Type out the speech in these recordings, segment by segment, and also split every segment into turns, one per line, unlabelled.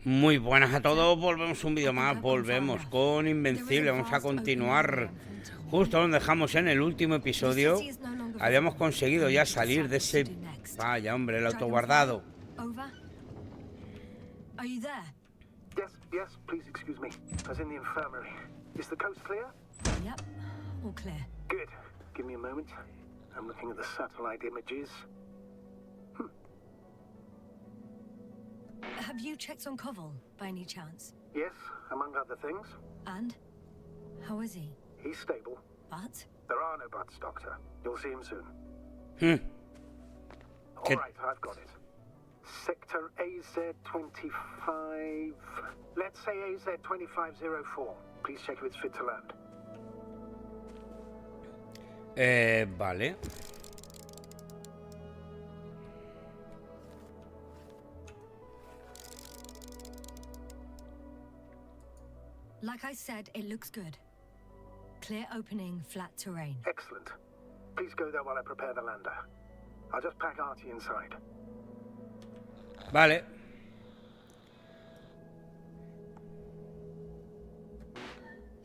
Muy buenas a todos, volvemos un vídeo más, volvemos con Invencible, vamos a continuar justo donde dejamos en el último episodio. Habíamos conseguido ya salir de ese... Vaya hombre, el autoguardado.
Yes, please excuse me. I was in the infirmary. Is the coast clear?
Yep, all clear.
Good. Give me a moment. I'm looking at the satellite images.
Have you checked on Koval, by any chance?
Yes, among other things.
And? How is he?
He's stable.
But?
There are no buts, Doctor. You'll see him soon.
Good.
All right, I've got it. Sector AZ-25... Let's say AZ-2504. Please check if it's fit to land.
Vale.
Like I said, it looks good. Clear opening, flat terrain.
Excellent. Please go there while I prepare the lander. I'll just pack Artie inside.
Vale.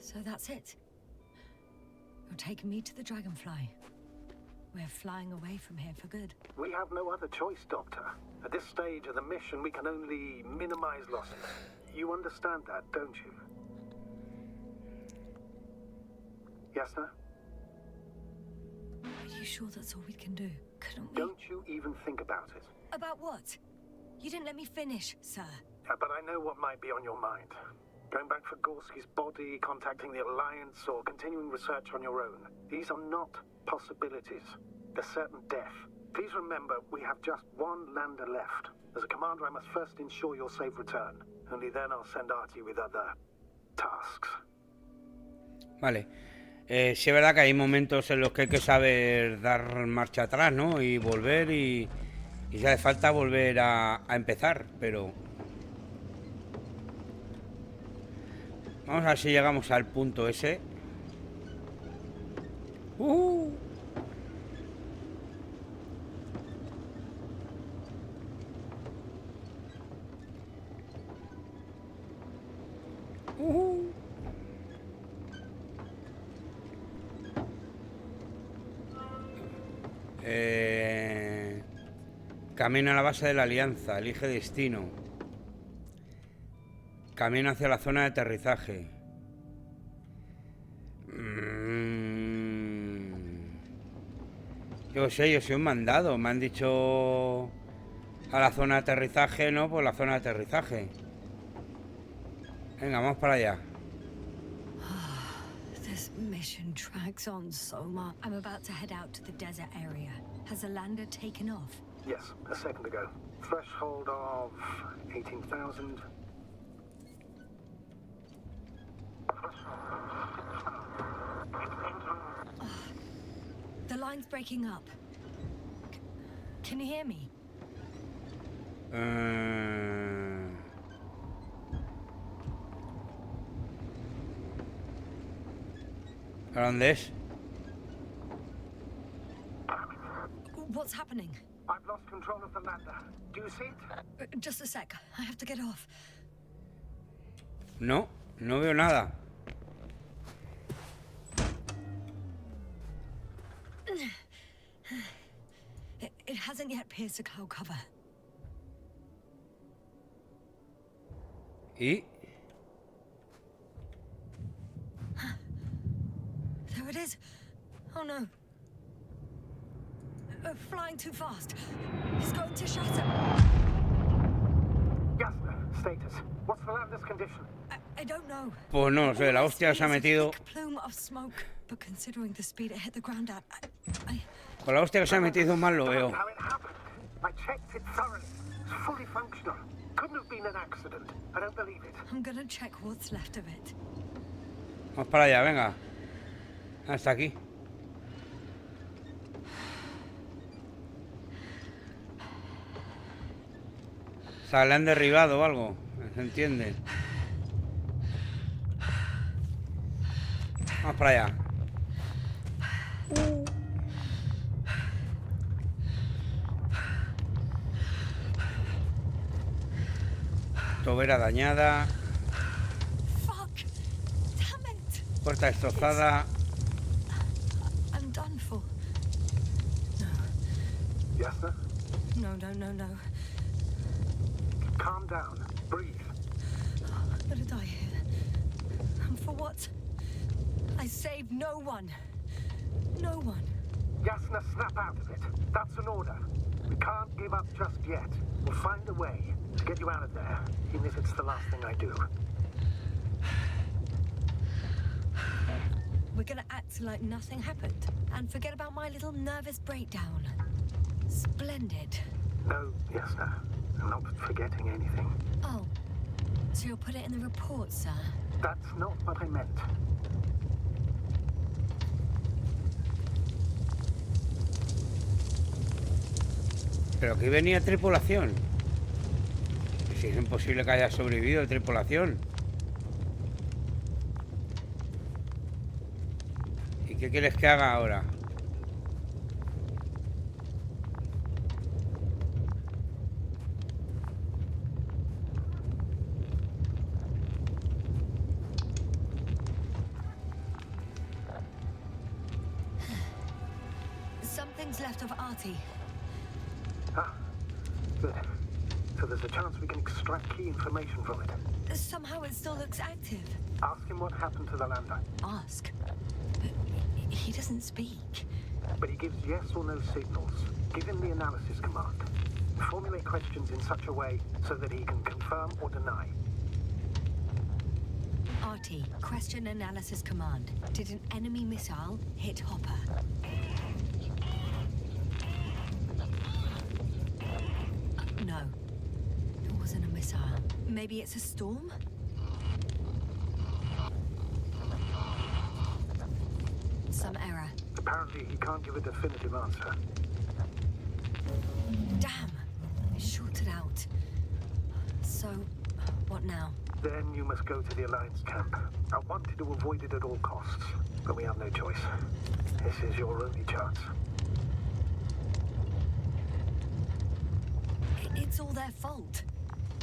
So that's it. You're taking me to the Dragonfly. We're flying away from here for good.
We have no other choice, Doctor. At this stage of the mission, we can only minimize losses. You understand that, don't you? Yes, sir?
Are you sure that's all we can do? Couldn't we?
Don't you even think about it.
About what? You didn't let me finish, sir.
But I know what might be on your mind. Going back for Gorski's body, contacting the Alliance, or continuing research on your own. These are not possibilities. They're certain death. Please remember, we have just one lander left. As a commander, I must first ensure your safe return. Only then I'll send Artie with other tasks.
Vale. Sí es verdad que hay momentos en los que hay que saber dar marcha atrás, ¿no? Y volver y si hace falta volver a empezar, pero... Vamos a ver si llegamos al punto ese. Camino a la base de la Alianza, elige destino. Camino hacia la zona de aterrizaje. Yo sé, yo soy un mandado. Me han dicho a la zona de aterrizaje, ¿no? Pues la zona de aterrizaje. Venga, vamos para allá.
This mission drags on so much. I'm about to head out to the desert area. Has the lander taken off?
Yes, a second ago. Threshold of 18,000.
The line's breaking up. Can you hear me?
¿A dónde es?
What's happening?
I've lost control of the lander. Do you see it?
Just a sec. I have to get off.
No, no veo nada.
It hasn't yet pierced the cloud cover.
¿Y?
There it is. Oh no. Flying too fast. It's going to shatter.
Yes, status. What's the lander's condition?
I don't know.
Pues no lo sé, la hostia se ha metido.
Plume of smoke, but considering the speed it hit the ground at, I...
Con la hostia que se ha metido mal lo veo.
How it happened. I checked it thoroughly. It's fully functional. Couldn't have been an accident. I don't believe it.
I'm gonna check what's left of it.
Vamos para allá, venga. Hasta aquí. O sea, le han derribado o algo. ¿Se entiende? Vamos para allá. Tobera dañada.
Fuck! Damn it!
Puerta destrozada.
I'm done for.
Yasna?
No.
Calm down. Breathe.
I'm gonna die here. And for what? I saved no one. No one.
Yasna, snap out of it. That's an order. We can't give up just yet. We'll find a way to get you out of there, even if it's the last thing I do.
We're gonna act like nothing happened and forget about my little nervous breakdown. Splendid.
No, Yasna. I'm not forgetting anything.
Oh, so you'll put it in the report, sir?
That's not what I meant.
Pero aquí venía tripulación. Si es imposible que haya sobrevivido tripulación. ¿Y qué quieres que haga ahora?
Something's left of Artie.
Ah, good. So there's a chance we can extract key information from it.
Somehow it still looks active.
Ask him what happened to the lander.
Ask. But he doesn't speak.
But he gives yes or no signals. Give him the analysis command. Formulate questions in such a way so that he can confirm or deny.
Artie, question analysis command. Did an enemy missile hit Hopper? No. It wasn't a missile. Maybe it's a storm? Some error.
Apparently he can't give a definitive answer.
Damn! It shorted out. So, what now?
Then you must go to the Alliance camp. I wanted to avoid it at all costs, but we have no choice. This is your only chance.
It's all their fault.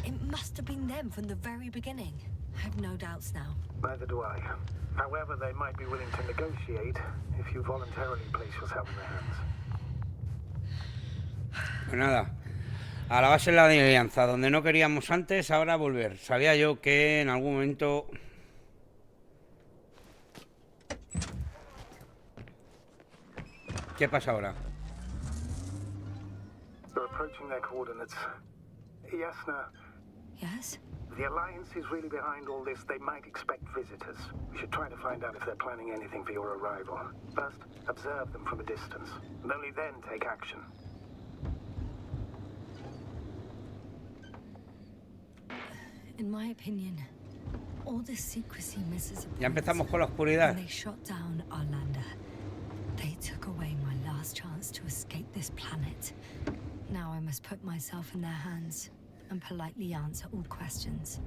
It must have been them from the very beginning. I have no doubts now.
Neither do I. However, they might be willing to negotiate if you voluntarily place yourself in their hands.
Pues nada. A la base de la alianza, donde no queríamos antes, ahora volver. Sabía yo que en algún momento... ¿Qué pasa ahora?
They're approaching their coordinates. Yasna,
Yes?
the Alliance is really behind all this. They might expect visitors. We should try to find out if they're planning anything for your arrival. First, observe them from a distance, and only then take action.
In my opinion, all this secrecy misses a point.
Ya empezamos con la oscuridad.
When they shot down our lander, they took away my last chance to escape this planet. Now I must put myself in their hands and politely answer all questions.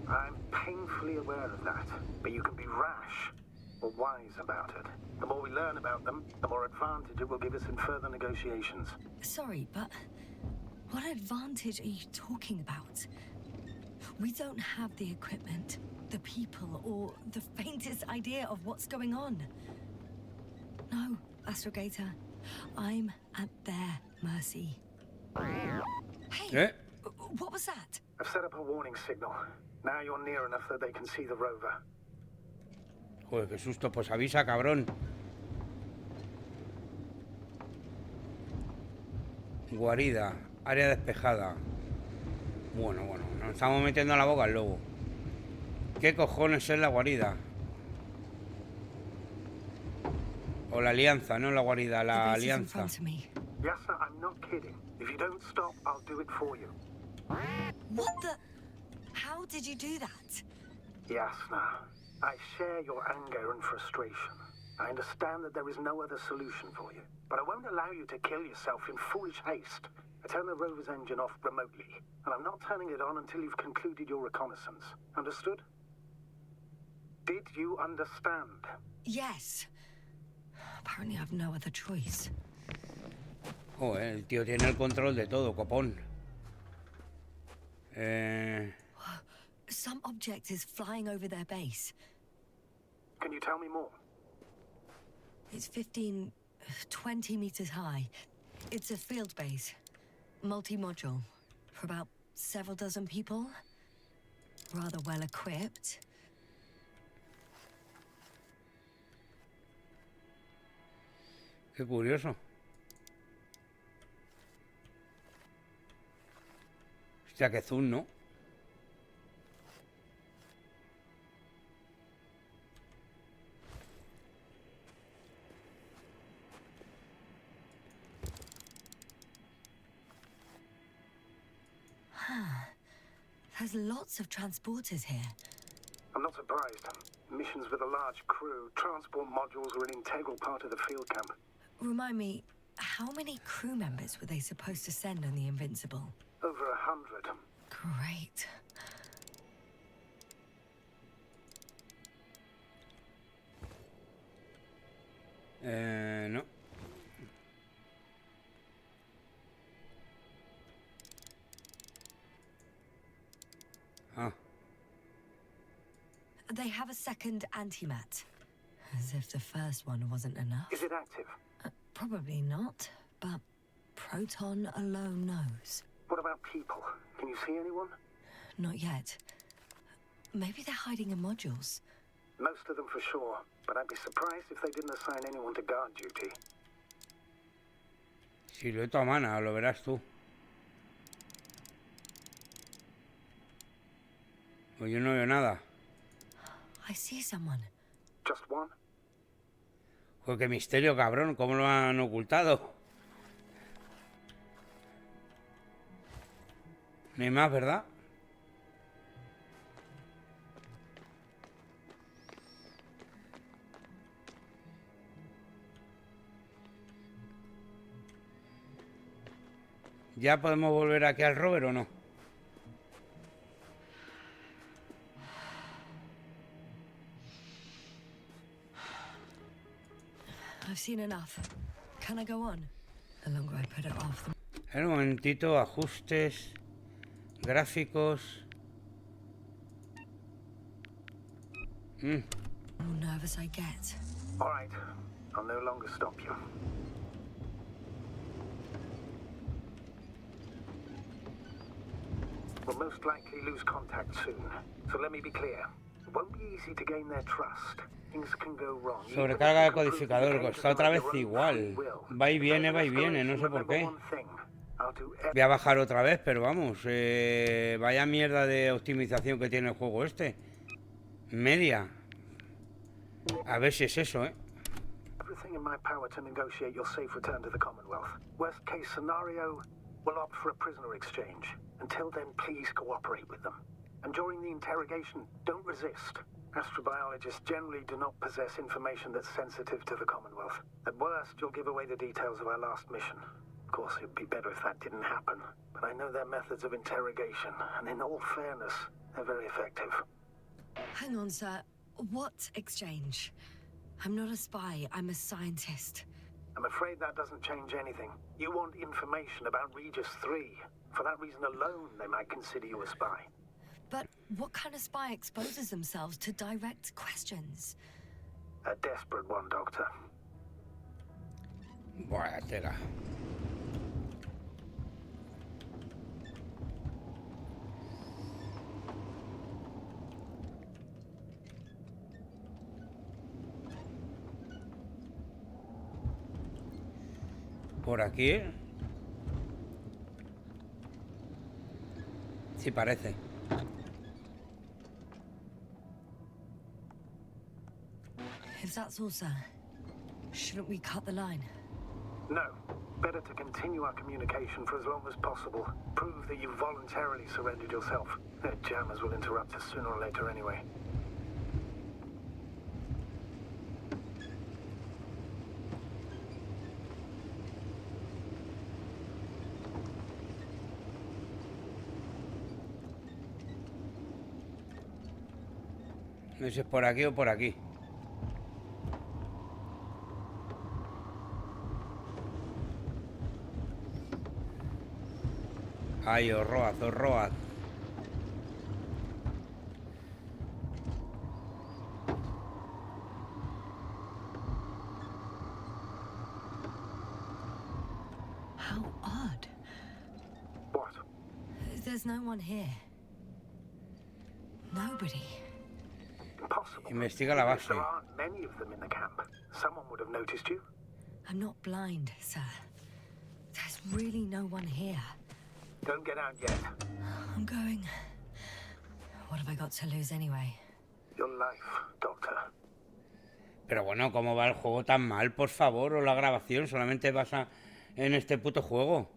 I'm painfully aware of that, but you can be rash or wise about it. The more we learn about them, the more advantage it will give us in further negotiations.
Sorry, but what advantage are you talking about? We don't have the equipment, the people, or the faintest idea of what's going on. No, Astrogator, I'm at their mercy. Hey, what was that?
I've set up a warning signal. Now you're near enough that they can see the rover.
Joder, qué susto. Pues avisa, cabrón. Guarida. Área despejada. Bueno, nos estamos metiendo a la boca al lobo. ¿Qué cojones es la guarida? O la alianza, no la guarida, la alianza.
Yasna, I'm not kidding. If you don't stop, I'll do it for you.
What the? How did you do that?
Yasna, I share your anger and frustration. I understand that there is no other solution for you, but I won't allow you to kill yourself in foolish haste. I turn the rover's engine off remotely, and I'm not turning it on until you've concluded your reconnaissance. Understood? Did you understand?
Yes. Apparently I've no other choice.
Joder, el tío tiene el control de todo, copón.
Some object is flying over their base.
Can you tell me more?
It's 15, 20 meters high. It's a field base. Multi-module. For about several dozen people. Rather well equipped.
Qué curioso. Hostia, qué zoom, ¿no?
There's lots of transporters here.
I'm not surprised. Missions with a large crew, transport modules are an integral part of the field camp.
Remind me, how many crew members were they supposed to send on the Invincible?
Over 100.
Great.
No. Ah.
They have a second antimat. As if the first one wasn't enough.
Is it active?
Probably not, but Proton alone knows.
What about people? Can you see anyone?
Not yet. Maybe they're hiding in modules.
Most of them for sure, but I'd be surprised if they didn't assign anyone to guard duty.
Silueta humana, lo verás tú. Pues yo no veo nada.
I see someone.
Just one?
Pues qué misterio, cabrón. ¿Cómo lo han ocultado? No hay más, ¿verdad? ¿Ya podemos volver aquí al rover o no?
I've seen enough. Can I go on? The longer I put it off, the...
Un momentito, ajustes, gráficos.
more nervous I get.
All right, I'll no longer stop you. We'll most likely lose contact soon, so let me be clear. It won't be easy to gain their trust. Things can go wrong.
Sobrecarga de codificador, está otra vez igual. Va y viene, no sé por qué. Voy a bajar otra vez, pero vamos, vaya mierda de optimización que tiene el juego este. Media. A ver si es eso,
Everything in my power to negotiate your safe return to the Commonwealth. Worst case scenario, we'll opt for a prisoner exchange. Until then, please cooperate with them. And during the interrogation, don't resist. Astrobiologists generally do not possess information that's sensitive to the Commonwealth. At worst, you'll give away the details of our last mission. Of course, it'd be better if that didn't happen. But I know their methods of interrogation, and in all fairness, they're very effective.
Hang on, sir. What exchange? I'm not a spy, I'm a scientist.
I'm afraid that doesn't change anything. You want information about Regis 3. For that reason alone, they might consider you a spy.
But what kind of spy exposes themselves to direct questions?
A desperate one, Doctor.
Vaya tela. Por aquí. Sí parece.
If that's all, sir, shouldn't we cut the line?
No. Better to continue our communication for as long as possible. Prove that you voluntarily surrendered yourself. Their jammers will interrupt us sooner or later anyway.
No sé si es por aquí o por aquí. Ay, horroaz, horroaz.
There's no one here. Nobody.
Impossible.
Investiga la base.
There aren't many of them in the camp. Someone would have noticed you.
I'm not blind, sir. There's really no one here.
Don't get out yet.
I'm going. What have I got to lose anyway?
Your life, Doctor.
Pero bueno, ¿cómo va el juego tan mal, por favor? O la grabación solamente basa en este puto juego.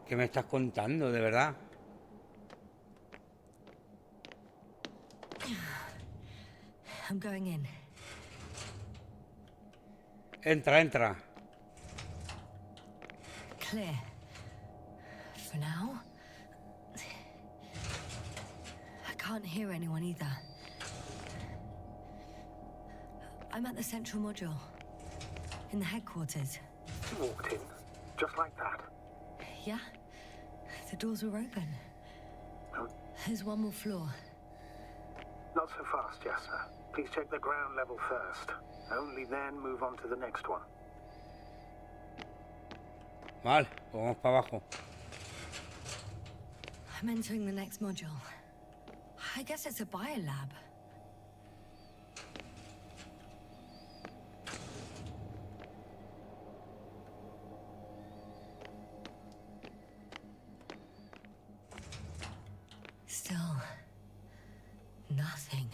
¿Qué me estás contando, de verdad?
I'm going in.
Entra, entra.
Clear. For now. I can't hear anyone either. I'm at the central module. In the headquarters.
You walked in, just like that.
Yeah? The doors were open. There's one more floor.
Not so fast, Jasna. Please check the ground level first. Only then move on to the next one.
Vale, pues vamos para abajo.
I'm entering the next module. I guess it's a biolab. Still, nothing.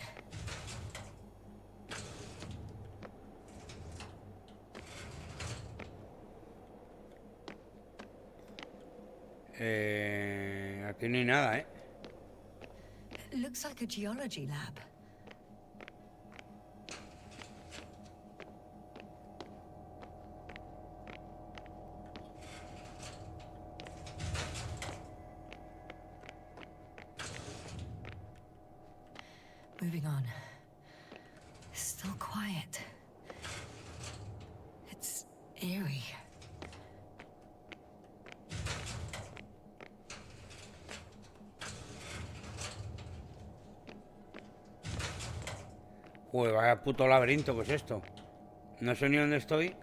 Aquí no hay nada, ¿eh?
It looks like a geology lab. Moving on. Still quiet. It's eerie.
Joder, vaya puto laberinto, ¿qué es esto? No sé ni dónde estoy.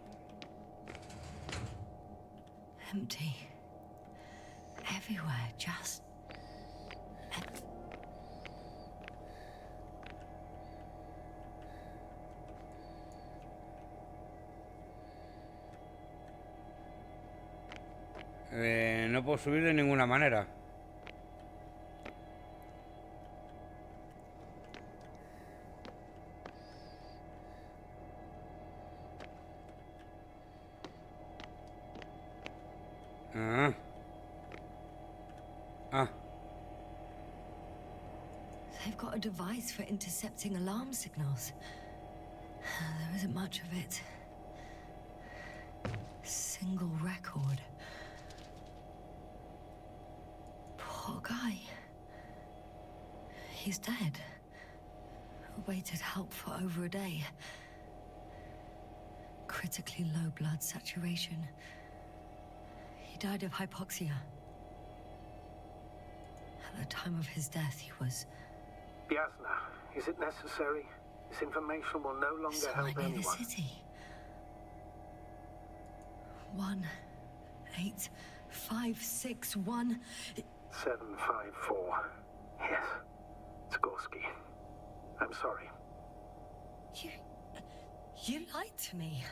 Empty. Everywhere, just...
No puedo subir de ninguna manera.
They've got a device for intercepting alarm signals. There isn't much of it. Single record. Poor guy. He's dead. Waited help for over a day. Critically low blood saturation. He died of hypoxia. At the time of his death, he was...
Jasna, is it necessary? This information will no longer
somewhere
help
near
anyone.
the city. 18561.
754. Yes. Skorsky. I'm sorry.
You lied to me.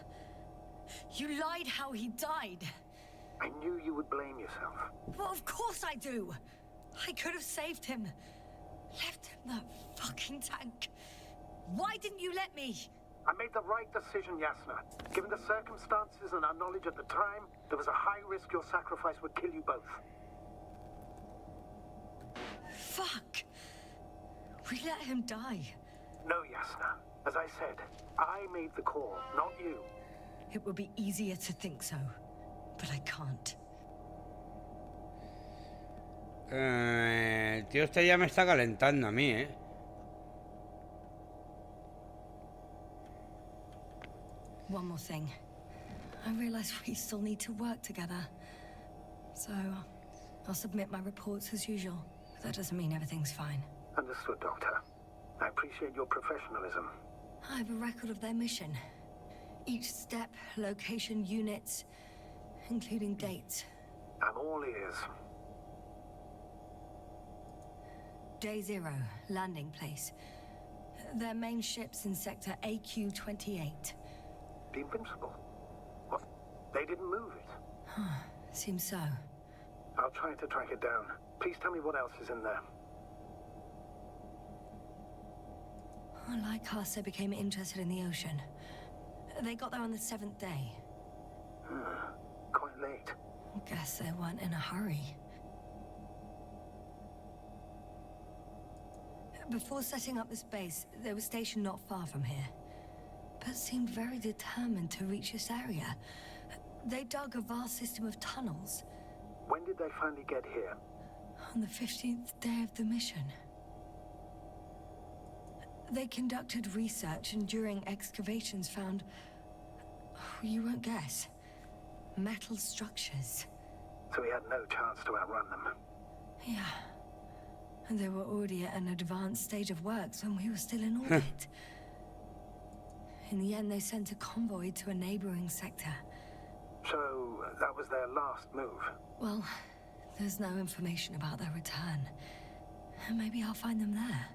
You lied how he died.
I knew you would blame yourself.
Well, of course I do. I could have saved him. Left him that fucking tank. Why didn't you let me?
I made the right decision, Jasna. Given the circumstances and our knowledge at the time, there was a high risk your sacrifice would kill you both.
Fuck. We let him die.
No, Jasna. As I said, I made the call, not you.
It would be easier to think so, but I can't.
El tío este ya me está calentando a mí, ¿eh?
One more thing. I realize we still need to work together. So, I'll submit my reports as usual. But that doesn't mean everything's fine.
Understood, Doctor. I appreciate your professionalism.
I have a record of their mission. Each step, location, units. including dates.
I'm all ears.
Day 0, landing place. Their main ship's in sector AQ-28.
The Invincible? What? They didn't move it?
Seems so.
I'll try to track it down. Please tell me what else is in there.
Like us, they became interested in the ocean. They got there on the 7th day.
Quite late.
Guess they weren't in a hurry. Before setting up this base, they were stationed not far from here, but seemed very determined to reach this area. They dug a vast system of tunnels.
When did they finally get here?
On the 15th day of the mission. They conducted research and during excavations found, you won't guess, metal structures.
So we had no chance to outrun them.
Yeah. And they were already at an advanced stage of works when we were still in orbit. In the end, they sent a convoy to a neighboring sector.
So that was their last move?
Well, there's no information about their return. Maybe I'll find them there.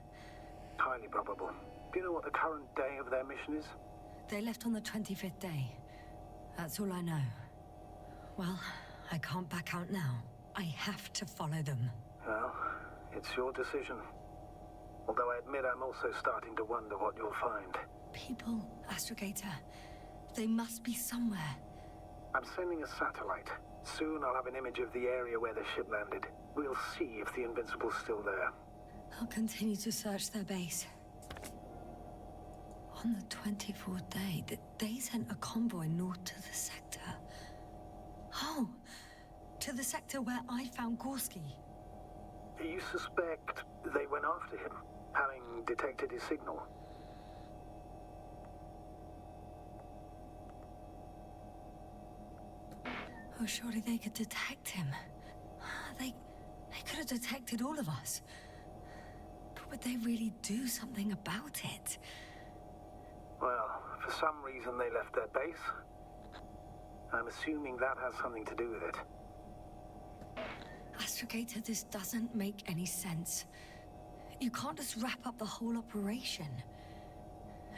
Highly probable. Do you know what the current day of their mission is?
They left on the 25th day. That's all I know. Well, I can't back out now. I have to follow them.
Well, it's your decision. Although I admit I'm also starting to wonder what you'll find.
People, Astrogator. They must be somewhere.
I'm sending a satellite. Soon I'll have an image of the area where the ship landed. We'll see if the Invincible's still there.
I'll continue to search their base. On the 24th day, they sent a convoy north to the sector. Oh, to the sector where I found Gorski.
You suspect they went after him, having detected his signal?
Oh, surely they could detect him. They could have detected all of us. But would they really do something about it?
Well, for some reason they left their base. I'm assuming that has something to do with it.
Astrogator, this doesn't make any sense. You can't just wrap up the whole operation.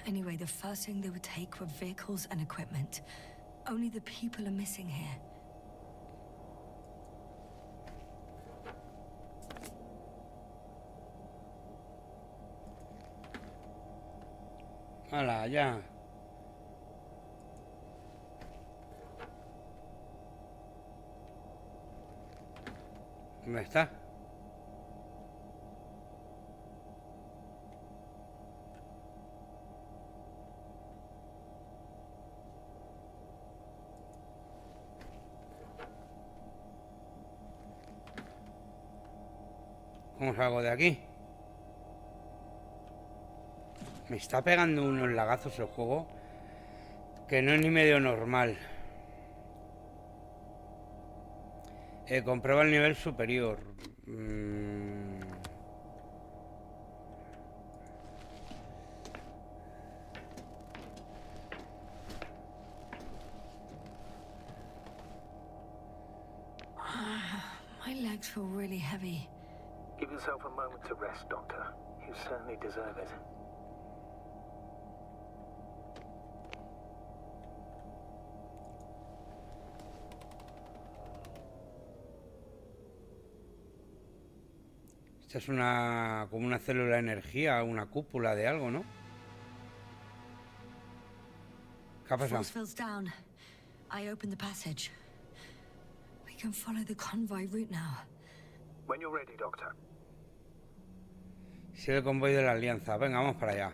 Anyway, the first thing they would take were vehicles and equipment. Only the people are missing here.
Hala, ya. ¿Dónde está? ¿Cómo salgo de aquí? Me está pegando unos lagazos el juego que no es ni medio normal. Comprueba el nivel superior.
My legs feel really heavy.
Give yourself a moment to rest, Doctor. You certainly deserve it.
Esta es una como una célula de energía, una cúpula de algo, ¿no? ¿Qué ha pasado?
Force field's down. I opened the passage. We can follow the convoy route now.
When you're ready, Doctor.
Sí, el convoy de la Alianza. Venga, vamos para allá.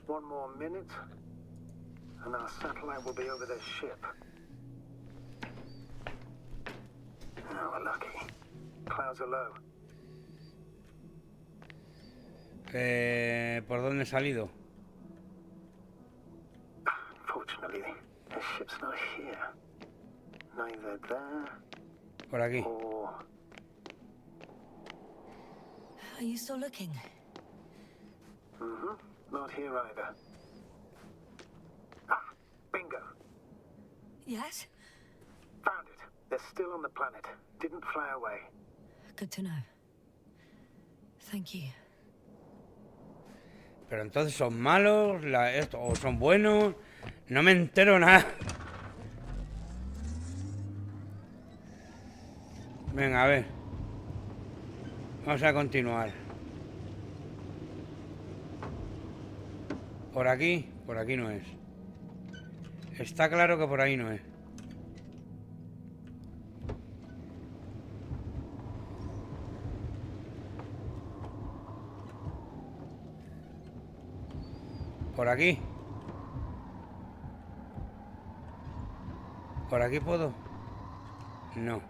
One more minute, and our satellite will be over their ship. Oh, we're lucky. Clouds are low.
¿Por dónde he salido?
Fortunately, the ship's not here. Neither there
Por aquí.
or...
Are you still looking?
Not here either. Ah, bingo.
Yes?
Found it. They're still on the planet. Didn't fly away.
Good to know. Thank you.
Pero entonces son malos, o son buenos. No me entero nada. Venga, a ver. Vamos a continuar. Por aquí no es. Está claro que por ahí no es. Por aquí. ¿Por aquí puedo? No.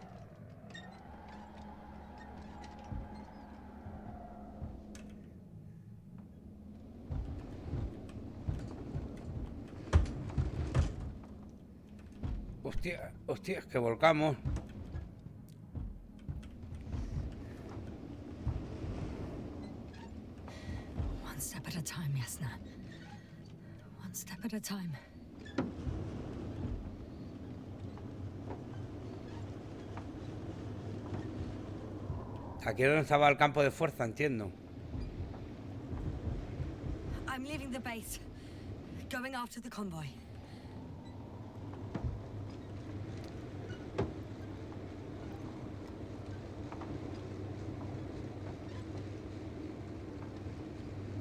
Hostia, hostia, es que volcamos.
One step at a time, Yasna. One step at a time.
Aquí es donde estaba el campo de fuerza, entiendo.
I'm leaving the base. Going after the convoy.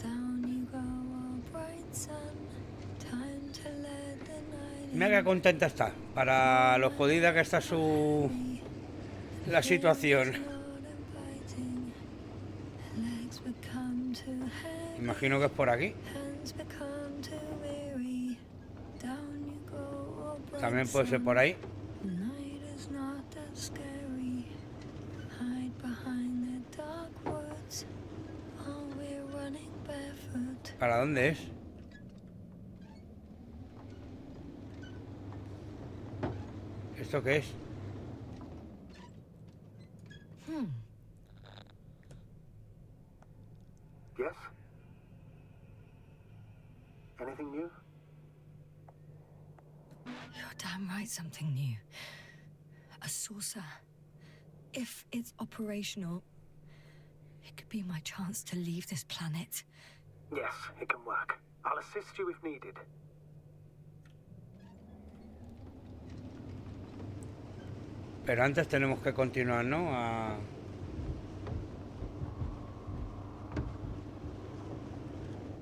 Down you go, oh bright sun. Time to let the night in.
Mira qué contenta está. Para lo jodida que está la situación. Imagino que es por aquí. También puede ser por ahí. ¿Para dónde es? ¿Esto qué es?
Yes? Anything new?
You're damn right, something new. A saucer. If it's operational, it could be my chance to leave this planet.
Yes, it can work. I'll assist you if needed.
Pero antes tenemos que continuar, ¿no?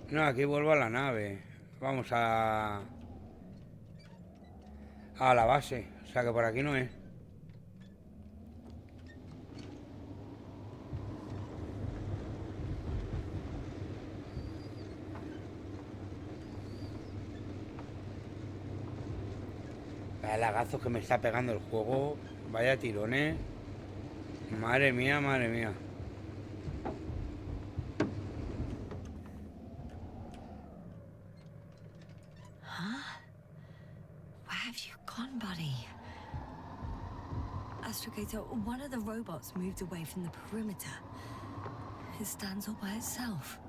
No, aquí vuelvo a la nave. Vamos a la base. O sea que por aquí no es. Vaya lagazos que me está pegando el juego. Vaya tirones. Madre mía, madre mía.
Gone, buddy. Astrogator, one of the robots moved away from the perimeter. It stands all by itself,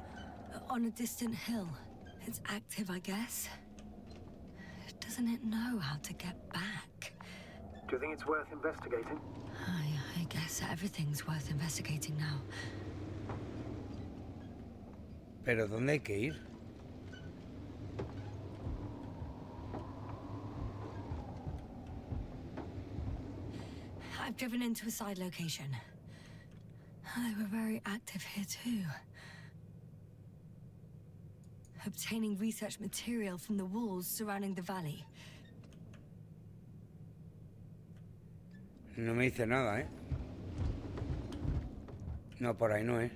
on a distant hill. It's active, I guess. Doesn't it know how to get back?
Do you think it's worth investigating?
I guess everything's worth investigating now.
¿Pero dónde hay que ir?
I've driven into a side location. They were very active here too. Obtaining research material from the walls surrounding the valley.
No me dice nada, ¿eh? No, por ahí no es.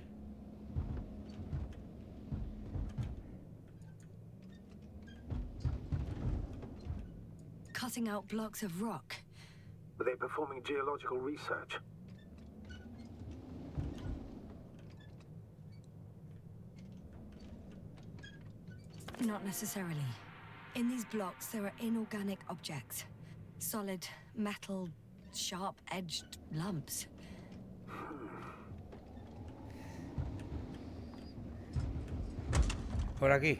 Cutting out blocks of rock.
Were they performing geological research?
Not necessarily. In these blocks, there are inorganic objects. Solid, metal, sharp-edged lumps.
Por aquí.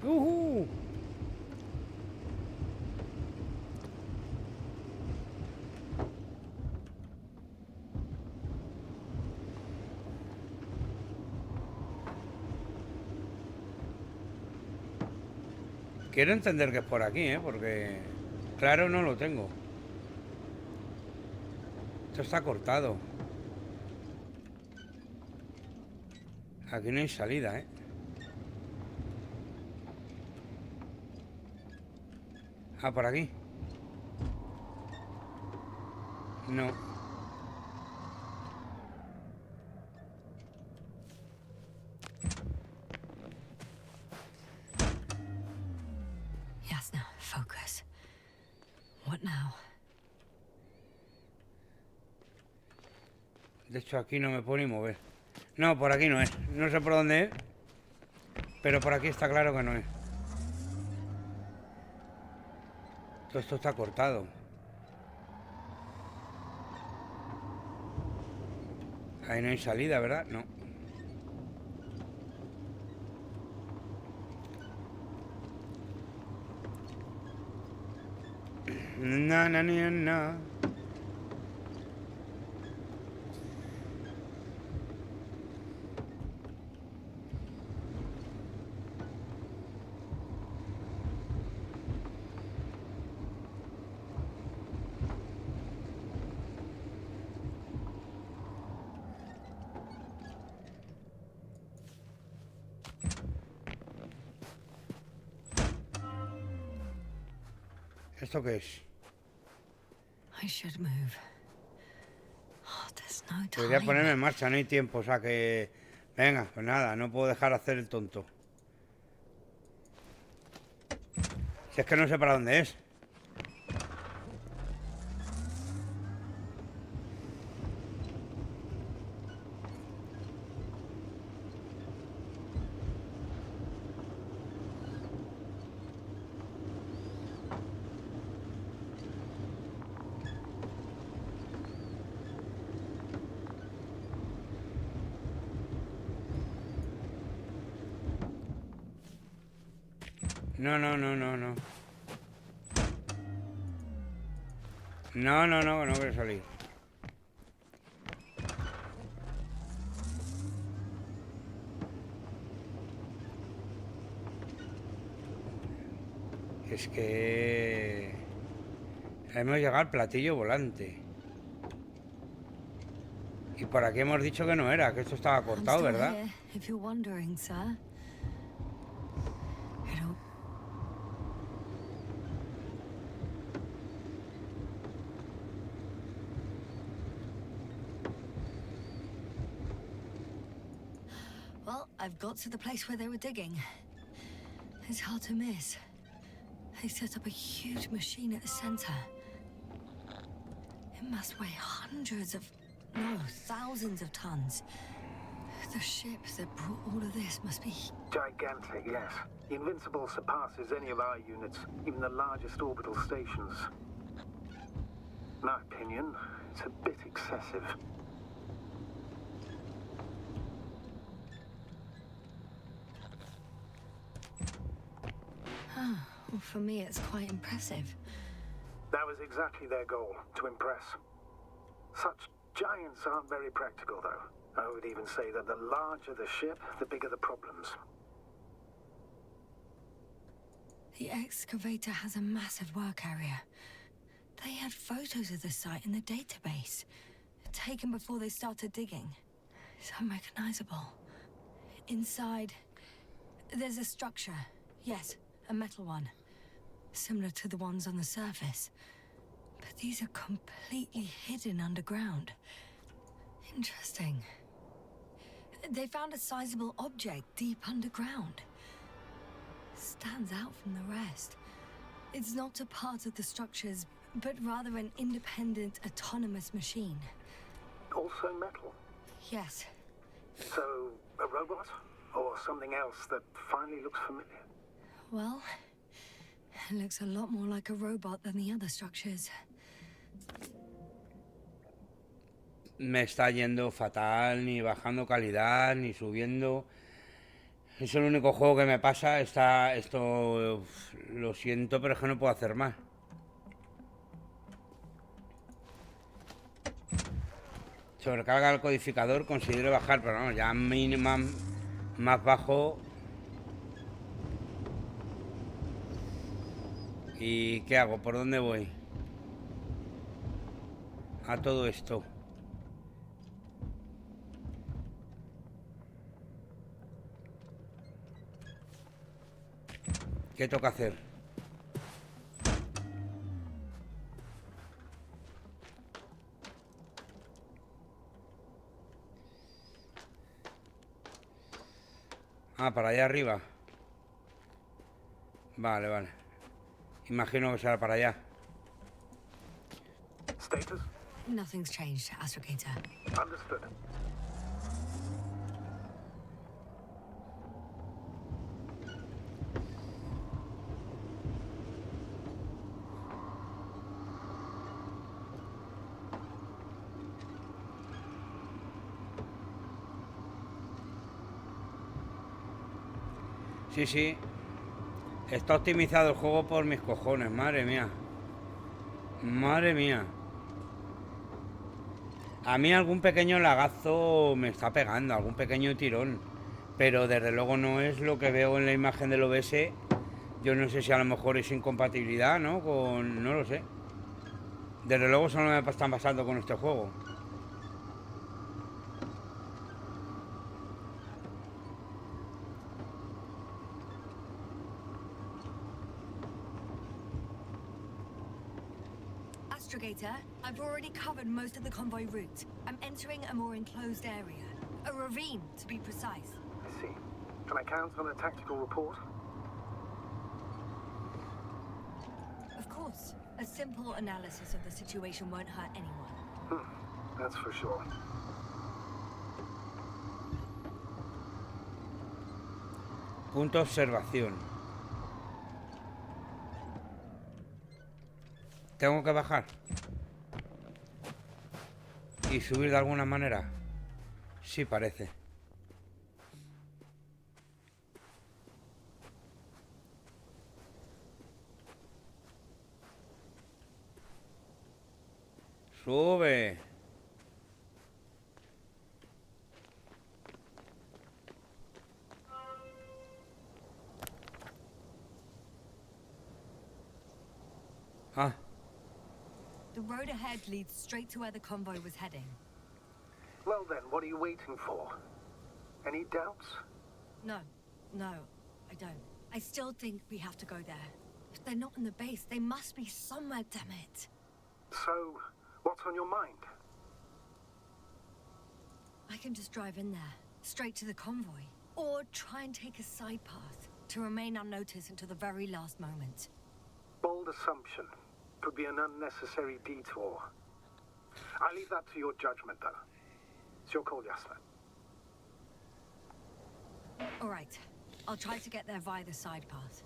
¡Uhú! Quiero entender que es por aquí, ¿eh? Porque claro no lo tengo. Esto está cortado. Aquí no hay salida, ¿eh? Ah, por aquí. No.
Yes, now focus. What now?
De hecho, aquí no me puedo ni mover. No, por aquí no es. No sé por dónde es. Pero por aquí está claro que no es. Todo esto está cortado. Ahí no hay salida, ¿verdad? No. No, no, no, no. ¿Esto qué es?
I should move. Oh, there's no
Podría ponerme en
time.
marcha, no hay tiempo, o sea que... Venga, pues nada, no puedo dejar de hacer el tonto. Si es que no sé para dónde es. No, no, no, no, no. No, no, no, no quiero salir. Es que... Hemos llegado al platillo volante. Y por aquí hemos dicho que no era, que esto estaba
I'm
cortado,
still
¿verdad?
here, if you're wondering, sir. It'll... Well, I've got to the place where they were digging. It's hard to miss. They set up a huge machine at the center. It must weigh hundreds of, no, thousands of tons. The ship that brought all of this must be...
Gigantic, yes. The Invincible surpasses any of our units, even the largest orbital stations. In my opinion, it's a bit excessive.
Ah, well, for me it's quite impressive.
That was exactly their goal, to impress. Such giants aren't very practical, though. I would even say that the larger the ship, the bigger the problems.
The excavator has a massive work area. They had photos of the site in the database, taken before they started digging. It's unrecognizable. Inside, there's a structure. Yes, a metal one. Similar to the ones on the surface. But these are completely hidden underground. Interesting. They found a sizable object deep underground. Stands out from the rest. It's not a part of the structures, but rather an independent, autonomous machine.
Also metal.
Yes.
So, a robot? Or something else that finally looks familiar?
Well, it looks a lot more like a robot than the other structures.
Me está yendo fatal, ni bajando calidad, ni subiendo. Es el único juego que me pasa. Esto lo siento, pero es que no puedo hacer más. Sobrecarga el codificador, considero bajar, pero no, ya mínima más bajo. ¿Y qué hago? ¿Por dónde voy? A todo esto. ¿Qué toca hacer? Ah, para allá arriba. Vale, vale. Imagino que será para allá.
Status?
Nothing's changed, Astrogator.
Understood.
Sí, sí. Está optimizado el juego por mis cojones, madre mía. Madre mía. A mí algún pequeño lagazo me está pegando, algún pequeño tirón. Pero desde luego no es lo que veo en la imagen del OBS. Yo no sé si a lo mejor es incompatibilidad, ¿no? No lo sé. Desde luego eso no me están pasando con este juego.
Astrogator, I've already covered most of the convoy route. I'm entering a more enclosed area. A ravine, to be precise.
I see. Can I count on a tactical report?
Of course. A simple analysis of the situation won't hurt anyone.
That's for sure.
Punto de observación. Tengo que bajar. ¿Y subir de alguna manera? Sí, parece. Sube. Ah,
The road ahead leads straight to where the convoy was heading.
Well then, what are you waiting for? Any doubts?
No, I don't. I still think we have to go there. If they're not in the base, they must be somewhere, damn it.
So, what's on your mind?
I can just drive in there, straight to the convoy. Or try and take a side path, to remain unnoticed until the very last moment.
Bold assumption. Could be an unnecessary detour. I leave that to your judgment, though. It's your call, Yasna.
All right, I'll try to get there via the side path.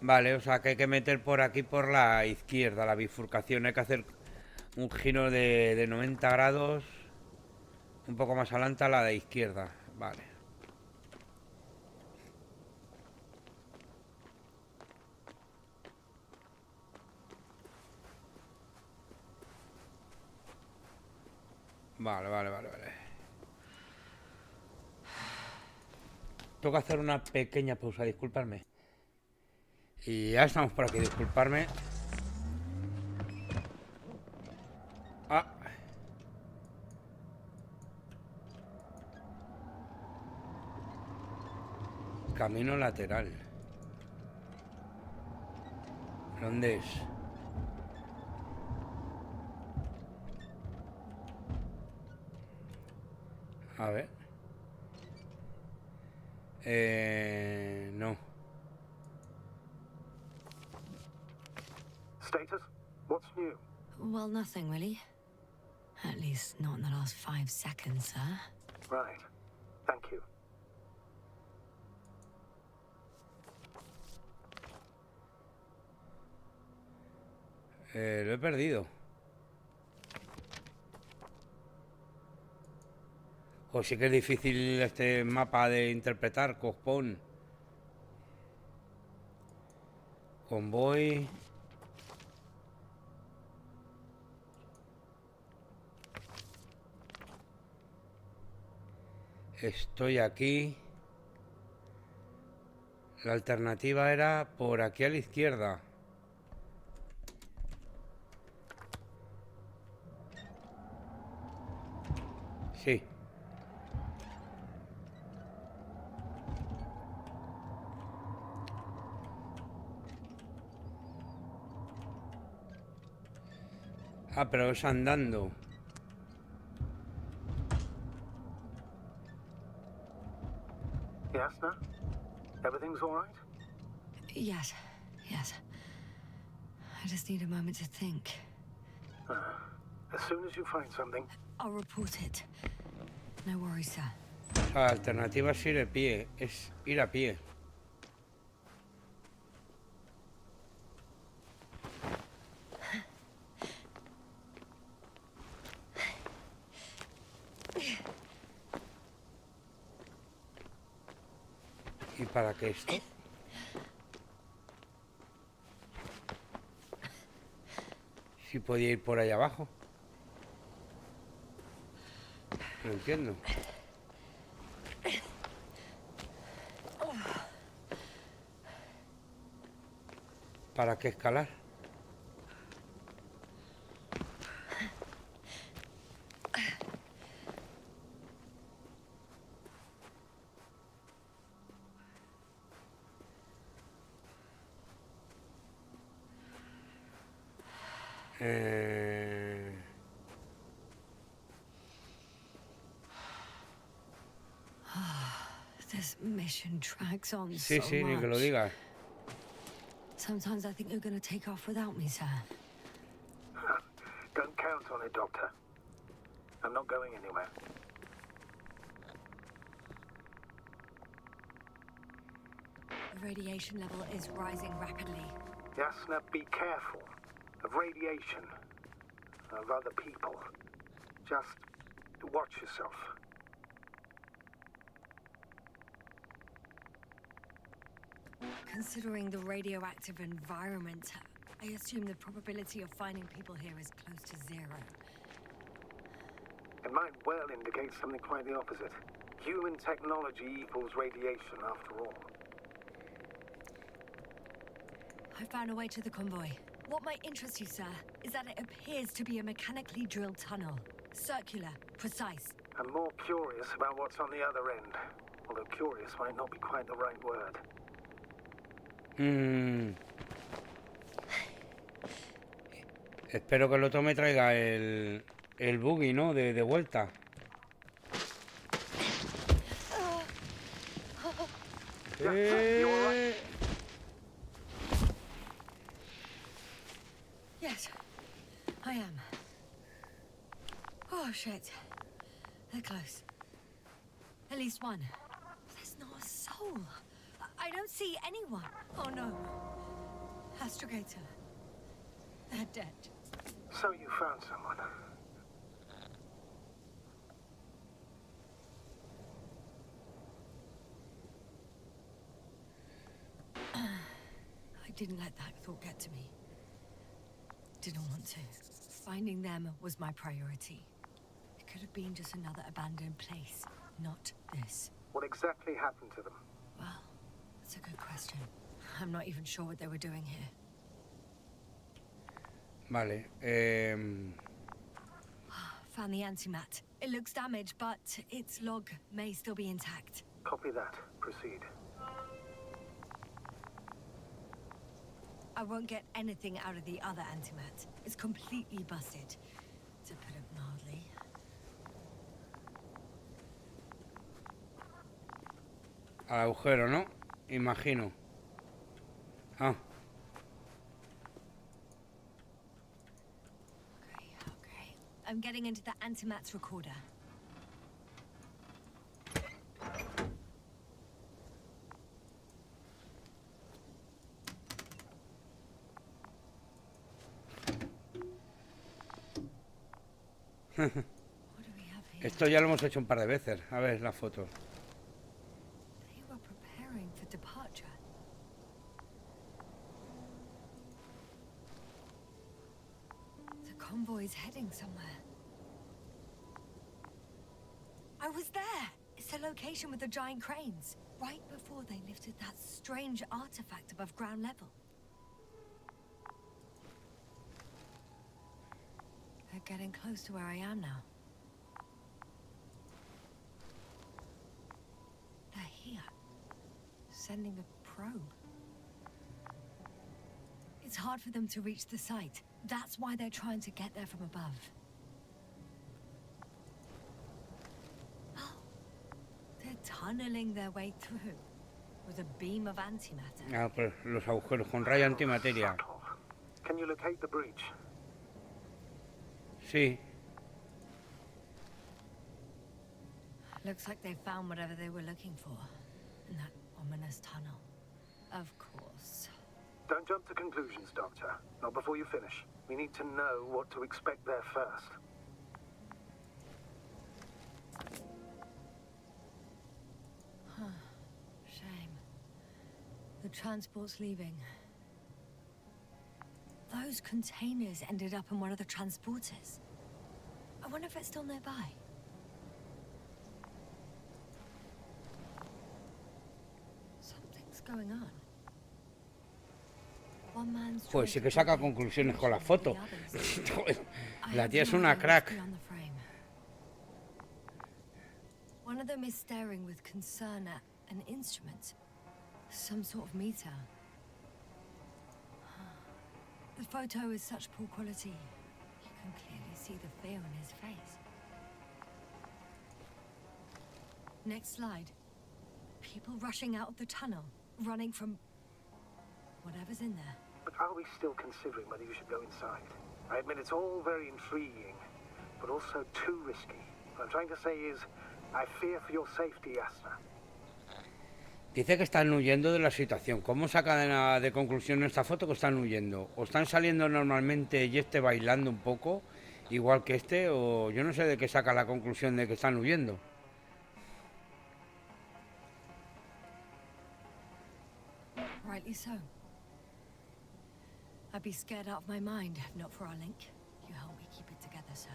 vale, o sea que hay que meter por aquí por la izquierda, la bifurcación. Hay que hacer un giro de 90 grados. Un poco más adelante a la de izquierda. Vale. Vale. Tengo que hacer una pequeña pausa, disculparme. Y ya estamos por aquí, disculparme. Ah. Camino lateral. ¿Dónde es? A ver. No.
Status? What's new?
Well, nothing really. At least not in the last 5 seconds, sir.
Right. Thank you.
Lo he perdido. Pues sí que es difícil este mapa de interpretar, cojón. Convoy. Estoy aquí. La alternativa era por aquí a la izquierda. Sí. Ah, pero es andando.
Yasna? Everything's all right?
Yes, yes. I just need a moment to think.
As soon as you find something,
I'll report it. No worries, sir.
La alternativa es ir de pie. Es ir a pie. ¿Y para qué esto? Si podía ir por ahí abajo. No entiendo. ¿Para qué escalar?
This mission drags on
Sí,
so
sí, ni que lo
much.
digas.
Sometimes I think you're gonna take off without me, sir.
don't count on it, Doctor. I'm not going anywhere.
The radiation level is rising rapidly.
Yasna, be careful of radiation, of other people. Just watch yourself.
Considering the radioactive environment, I assume the probability of finding people here is close to zero.
It might well indicate something quite the opposite. Human technology equals radiation, after all.
I found a way to the convoy. What might interest you, sir, is that it appears to be a mechanically drilled tunnel. Circular, precise.
I'm more curious about what's on the other end. Although curious might not be quite the right word.
Espero que el otro me traiga el buggy, ¿no? De vuelta.
Yes, I am. Oh, shit. They're close. At least one. There's not a soul. I don't see anyone. Oh, no. Astrogator. They're dead.
So you found someone.
I didn't let that thought get to me. Didn't want to. Finding them was my priority. It could have been just another abandoned place, not this.
What exactly happened to them?
Well, that's a good question. I'm not even sure what they were doing here.
Vale.
Found the antimat. It looks damaged, but its log may still be intact.
Copy that. Proceed.
I won't get anything out of the other antimat. It's completely busted, to put it mildly.
Al agujero, ¿no? Imagino. Ah.
Okay. I'm getting into the antimat's recorder. What do we have
Esto ya lo hemos hecho un par de veces. A ver la foto.
They were preparing for departure. The convoy's heading somewhere. I was there! It's the location with the giant cranes. Right before they lifted that strange artifact above ground level. They're getting close to where I am now. They're here. Sending a probe. It's hard for them to reach the site. That's why they're trying to get there from above. Oh, they're tunneling their way through with a beam of antimatter.
Ah, pues los agujeros con rayo antimateria.
Can you locate the breach?
Sí.
Looks like they found whatever they were looking for in that ominous tunnel. Of course.
Don't jump to conclusions, Doctor. Not before you finish. We need to know what to expect there first.
Shame. The transport's leaving. Those containers ended up in one of the transporters. I wonder if it's still nearby. Something's going on. One man's
Pues sí que saca conclusiones con la foto. La tía es una crack.
One of them is staring with concern at an instrument. Some sort of meter. The photo is such poor quality. You can clearly see the fear on his face. Next slide. People rushing out of the tunnel, running from whatever's in there.
But are we still considering whether you should go inside? I admit it's all very intriguing, but also too risky. What I'm trying to say is, I fear for your safety, Yasna.
Dice que están huyendo de la situación. ¿Cómo saca de conclusión esta foto que están huyendo? ¿O están saliendo normalmente y este bailando un poco, igual que este? O yo no sé de qué saca la conclusión de que están huyendo.
Rightly so. I'd be scared out of my mind if not for our link. You help me keep it together, sir.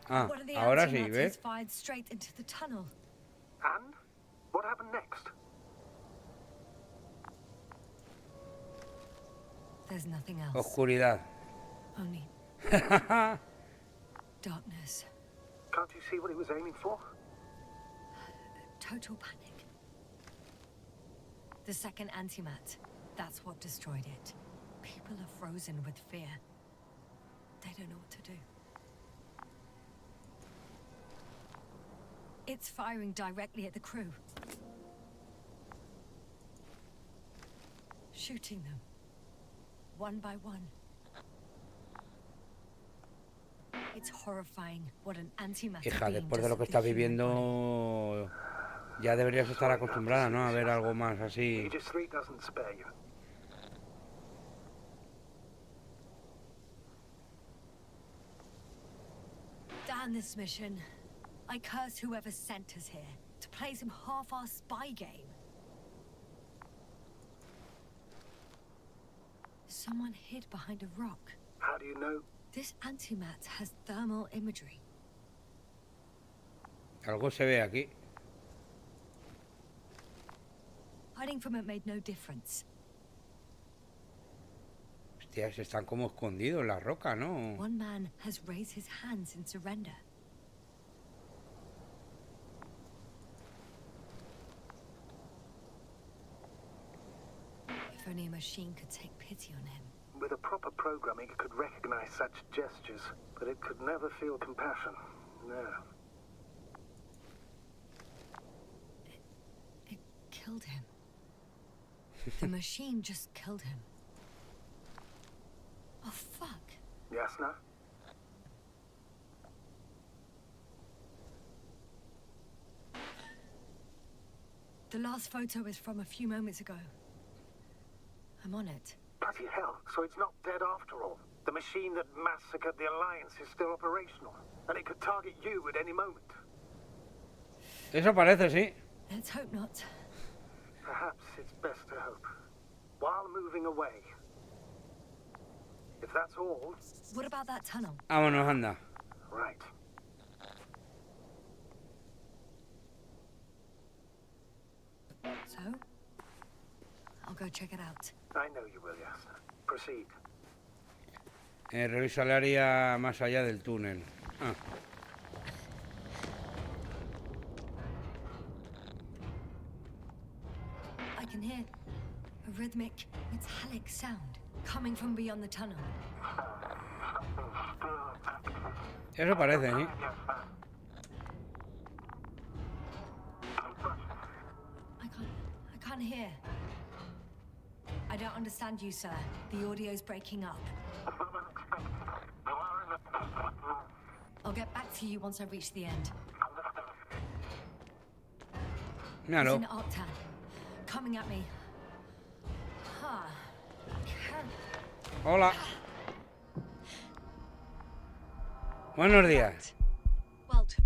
Ah,
One of the
ahora sí,
antimatters
¿ves?
fired straight into the tunnel.
And? What happened next?
There's nothing else.
Oscuridad.
Only darkness.
Can't you see what he was aiming for?
Total panic. The second antimat. That's what destroyed it. People are frozen with fear. They don't know what to do. It's firing directly at the crew. Shooting them. One by one. It's horrifying what an antimatter
Hija,
beam
después de
does
lo que
to the
estás
human body.
viviendo, ya deberías estar acostumbrada, ¿no? A ver algo más así.
Aegis 3 doesn't spare you.
Damn this mission. I curse whoever sent us here to play some half-assed spy game. Someone hid behind a rock.
How do you know?
This antimat has thermal imagery.
Algo se ve aquí.
Hiding from it made no difference.
Hostias, están como escondidos en la roca, ¿no?
One man has raised his hands in surrender. If only a machine could take pity on him.
With a proper programming, it could recognize such gestures, but it could never feel compassion. No.
It killed him. The machine just killed him. Oh, fuck.
Yasna?
The last photo is from a few moments ago. I'm on it.
Bloody hell, so it's not dead after all. The machine that massacred the Alliance is still operational, and it could target you at any moment.
Eso parece, sí.
Let's hope not.
Perhaps it's best to hope. While moving away. If that's all...
What about that tunnel?
Vámonos, anda.
Right.
So? I'll go check it out.
I know you will, yes. Proceed.
Revisa el área más allá del túnel. Ah.
I can hear a rhythmic, metallic sound coming from beyond the tunnel.
Eso parece, ¿sí?
I can't hear. I don't understand you, sir. The audio's breaking up. I'll get back to you once I reach the end.
Míralo.
It's an octane. Coming at me. Huh.
Hola. Buenos días.
Welt,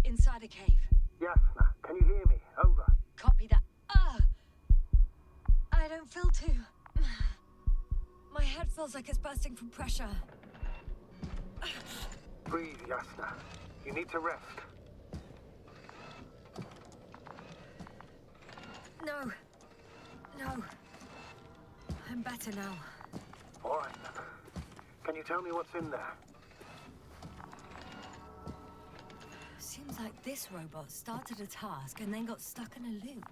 inside a cave.
Yasna, can you hear me? Over.
Copy that. I don't feel too. My head feels like it's bursting from pressure.
Breathe, Yasna. You need to rest.
No. I'm better now.
All right, then. Can you tell me what's in there?
Seems like this robot started a task and then got stuck in a loop.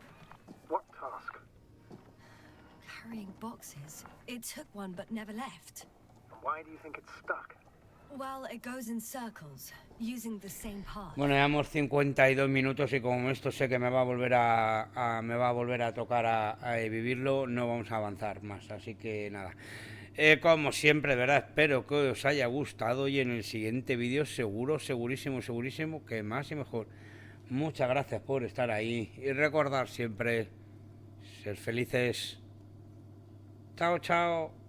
What task?
Carrying boxes. It took one but never left.
Why do you think it's stuck?
Well, it goes in circles, using the same path.
Bueno, llevamos 52 minutos y como esto sé que me va a volver a tocar a vivirlo, no vamos a avanzar más, así que nada. Como siempre, de verdad, espero que os haya gustado y en el siguiente vídeo segurísimo que más y mejor. Muchas gracias por estar ahí y recordar siempre ser felices. Chao, chao.